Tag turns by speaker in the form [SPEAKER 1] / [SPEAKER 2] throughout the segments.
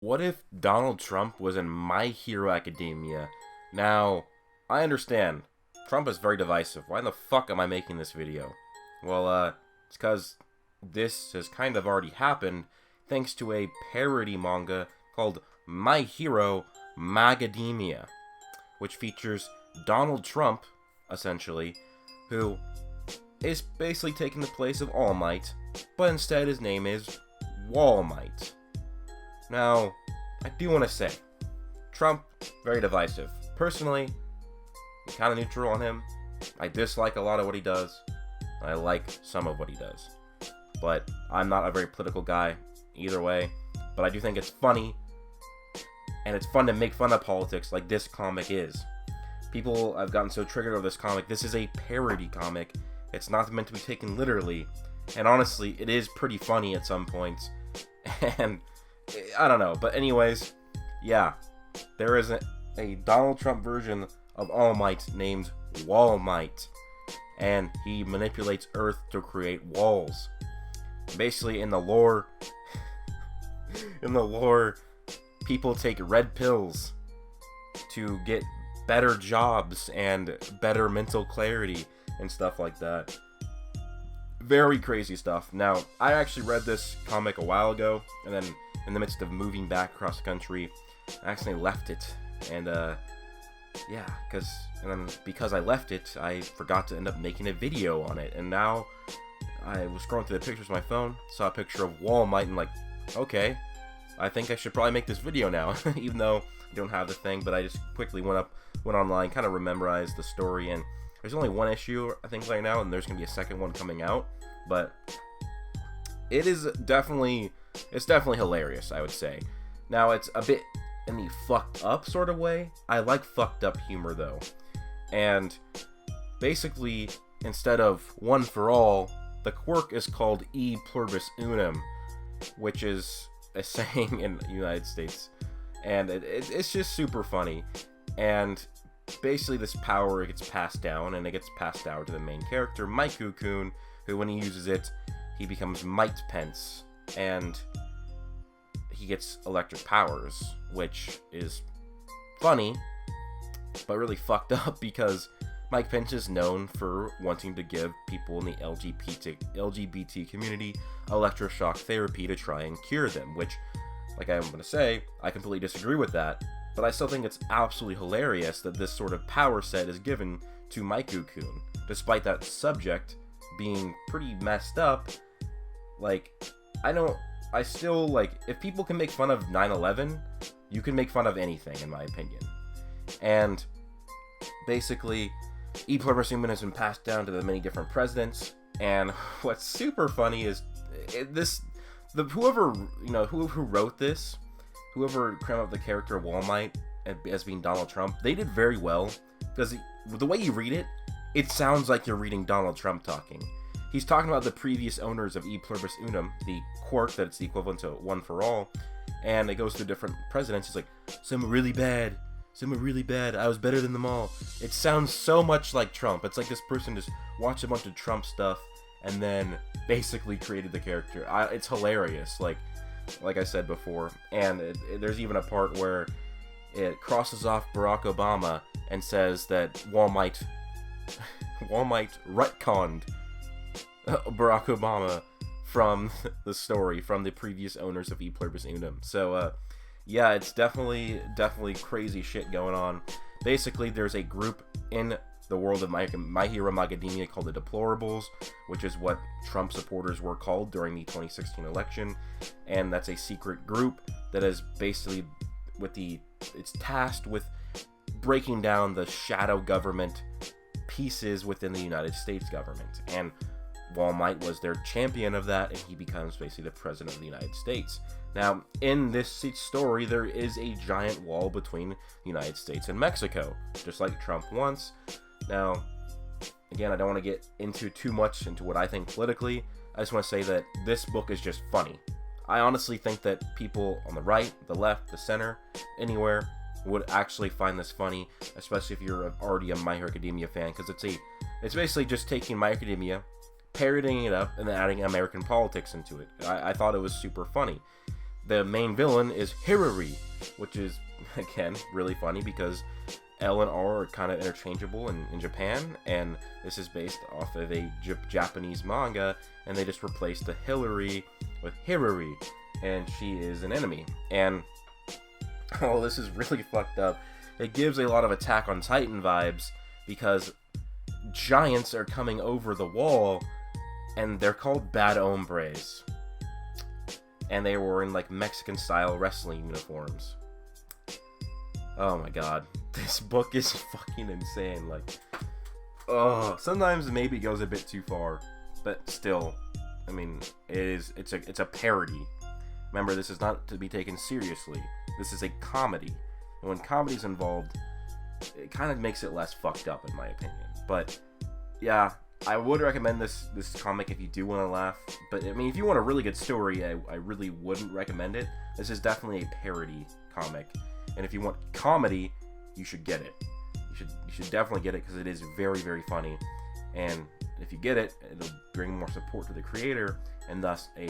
[SPEAKER 1] What if Donald Trump was in My Hero Academia? Now, I understand. Trump is very divisive. Why the fuck am I making this video? Well, it's because this has kind of already happened thanks to a parody manga called My Hero Magademia, which features Donald Trump, essentially, who is basically taking the place of All Might, but instead his name is Wall Might. Now, I do want to say, Trump, very divisive. Personally, I'm kind of neutral on him. I dislike a lot of what he does. I like some of what he does. But I'm not a very political guy, either way. But I do think it's funny, and it's fun to make fun of politics like this comic is. People have gotten so triggered over this comic. This is a parody comic. It's not meant to be taken literally. And honestly, it is pretty funny at some points. And I don't know, but anyways, yeah, there is a Donald Trump version of All Might named Wall Might, and he manipulates Earth to create walls. Basically, in the lore, people take red pills to get better jobs and better mental clarity and stuff like that. Very crazy stuff. Now, I actually read this comic a while ago, and then in the midst of moving back across the country, I accidentally left it, and because I left it, I forgot to end up making a video on it, and now I was scrolling through the pictures of my phone, saw a picture of Wall Might, and like, okay, I think I should probably make this video now, even though I don't have the thing, but I just quickly went online, kind of memorized the story, and there's only one issue, I think, right now, and there's going to be a second one coming out, but it's definitely hilarious, I would say. Now, it's a bit in the fucked up sort of way. I like fucked up humor, though. And basically, instead of one for all, the quirk is called E pluribus unum, which is a saying in the United States. And it's just super funny. And basically, this power gets passed down, and it gets passed down to the main character, Maiku-kun, who, when he uses it, he becomes Might Pence, and he gets electric powers, which is funny, but really fucked up because Mike Pence is known for wanting to give people in the LGBT community electroshock therapy to try and cure them, which, like I'm going to say, I completely disagree with that, but I still think it's absolutely hilarious that this sort of power set is given to Maiku-kun, despite that subject being pretty messed up. Like, I still, like, if people can make fun of 9/11, you can make fun of anything, in my opinion. And basically, E pluribus unum has been passed down to the many different presidents, and what's super funny is whoever wrote this, whoever came up with the character Wall Might as being Donald Trump, they did very well, because the way you read it, it sounds like you're reading Donald Trump talking. He's talking about the previous owners of E pluribus unum, the quirk that's the equivalent to one for all, and it goes through different presidents. He's like, some are really bad, I was better than them all. It sounds so much like Trump. It's like this person just watched a bunch of Trump stuff and then basically created the character. It's hilarious, like I said before, and there's even a part where it crosses off Barack Obama and says that Wall Might retconned Barack Obama from the story, from the previous owners of E pluribus unum. So, yeah, it's definitely crazy shit going on. Basically, there's a group in the world of My Hero Magademia called the Deplorables, which is what Trump supporters were called during the 2016 election, and that's a secret group that is basically it's tasked with breaking down the shadow government pieces within the United States government, and Wall Might was their champion of that, and he becomes basically the president of the United States. Now, in this story, there is a giant wall between the United States and Mexico, just like Trump wants. Now, again, I don't want to get into too much into what I think politically. I just want to say that this book is just funny. I honestly think that people on the right, the left, the center, anywhere, would actually find this funny, especially if you're already a My Hero Academia fan, because it's basically just taking My Hero Academia, parodying it up, and then adding American politics into it. I thought it was super funny. the main villain is Hirori, which is, again, really funny because L and R are kind of interchangeable in Japan, and this is based off of a Japanese manga, and they just replaced the Hillary with Hirori, and she is an enemy. And, oh, this is really fucked up. It gives a lot of Attack on Titan vibes, because giants are coming over the wall, and they're called Bad Hombres. And they were in, like, Mexican-style wrestling uniforms. Oh my god. This book is fucking insane. Like, oh, sometimes maybe it goes a bit too far, but still, I mean, it's a parody. Remember, this is not to be taken seriously. This is a comedy. And when comedy's involved, it kind of makes it less fucked up, in my opinion. But yeah, I would recommend this comic if you do want to laugh. But I mean, if you want a really good story, I really wouldn't recommend it. This is definitely a parody comic. And if you want comedy, you should get it. You should definitely get it, because it is very, very funny. And if you get it, it'll bring more support to the creator, and thus a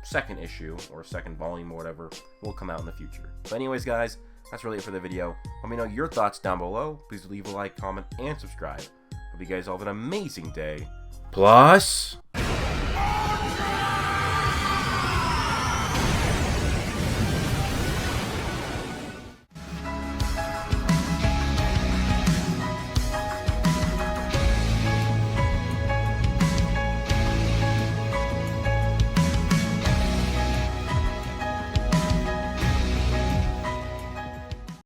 [SPEAKER 1] second issue or a second volume or whatever will come out in the future. But anyways, guys, that's really it for the video. Let me know your thoughts down below. Please leave a like, comment, and subscribe. Hope you guys all have an amazing day. Plus...